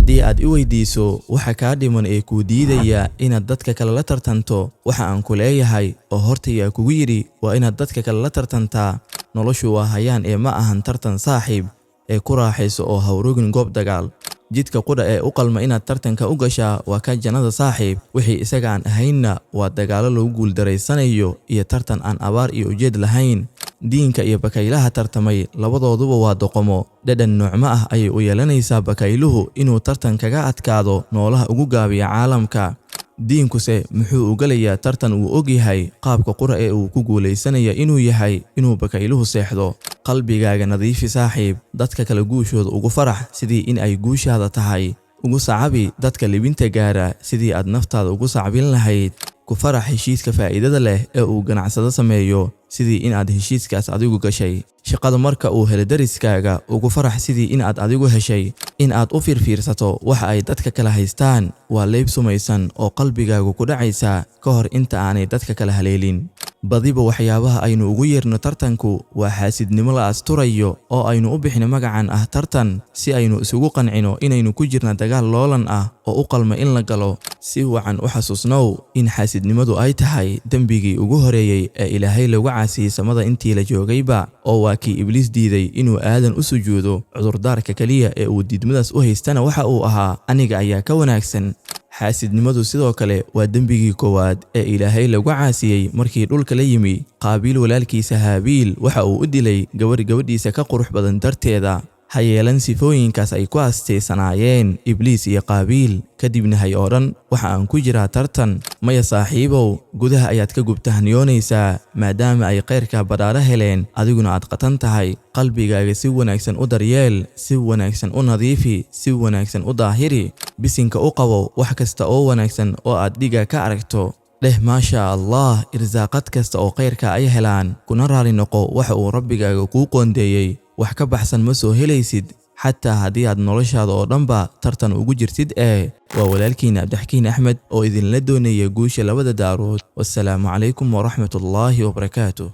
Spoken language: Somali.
haddii aad i weydiiso waxa kaa dhiman ee kuu diidaya inaad dadka kale la tartanto, waxa aan ku leeyahay oo hortayga kugu yidhi waa inaad dadka kale la tartantaa. Noloshu waa hayaan ee ma ahan tartan saaxiib, ee ku raaxayso oo hawrogin goob dagaal. Jidka qudha ee u qalma inaad tartanka u gashaa waa ka jannada saaxiib, wixii isaga aan ahaynna waa dagaalo lagu guuldareysanayo iyo tartan aan abaar iyo ujeed lahayn. Diinka iyo bakaylaha tartamay labadooduba waa doqomo, dhadhan nuucma ah ayay u yeelanaysaa bakayluhu inuu tartan kaga adkaado noolaha ugu gaabiya caalamka. diinkuse muxuu u galayaa tartan uu og yahay qaabka qura ee uu ku guuleysanaya inuu yahay inuu bakayluhu seexdo. qalbigaaga nadiifi saaxiib, dadka kale guushooda ugu farax sidii in ay guushaada tahay. ugu sacabi dadka libinta gaara sidii aad naftaada ugu sacbin lahayd. ku farax heshiiska faa'iidada leh ee uu ganacsado sameeyo sidii in aad heshiiskaas adigu gashay. shaqada marka uu helo dariskaaga ugu farax sidii in aad adigu heshay. in aad u fiirfiirsato waxa ay dadka kala haystaan waa leeb sumaysan oo qalbigaagu ku dhacaysa ka hor inta aanay dadka kala haleelin. badiba waxyaabaha aynu ugu yeerno tartanku waa xaasidnimo la asturayo oo aynu u bixino magacan ah tartan si aynu isugu qancino inaynu ku jirna dagaal loolan ah oo u qalma in la galo. si wacan u xasuusnow in xaasidnimadu ay tahay dembigii ugu horeeyay ee Ilaahay lagu caasiyay samada intii la joogayba, oo waa kii Ibliis diiday inuu aadan u sujuudo. cudurdaarka kaliya ee uu diidmadaas u haystana waxa uu ahaa aniga ayaa ka wanaagsan. xaasidnimadu sidoo kale waa dembigii koowaad ee Ilaahay lagu caasiyay markii dhulka la yimi. Qaabiil walaalkiisa Haabiil waxa uu u dilay gabadhiisa ka qurux badan darteeda. ha yeelan sifooyinkaas ay ku asteysanaayeen Ibliis iyo Qaabiil. kadibna hay oo dhan waxa aan ku jiraa tartan. maya saaxiibow, gudaha ayaad ka gubtahniyoonaysaa maadaama ay khayrka badhaadha heleen adiguna aad qatan tahay. qalbigaaga si wanaagsan u daryeel, si wanaagsan u nadiifi, si wanaagsan u daahiri. bisinka u qabo wax kasta oo wanaagsan oo aad dhiga ka aragto. leh maasha Allah, irsaaqad kasta oo khayrka ay helaan. kuna raali noqo waxa uu rabbigaaga kuu qoondeeyay. wax ka baxsan ma soo helaysid xataa haddii aad noloshaada oo dhanba tartan ugu jirtid. waa walaalkiina Cabdixakiin Axmed oo idinla doonaya guusha labada daarood. wassalaamu calaykum waraxmatullaahi wabarakaatuh.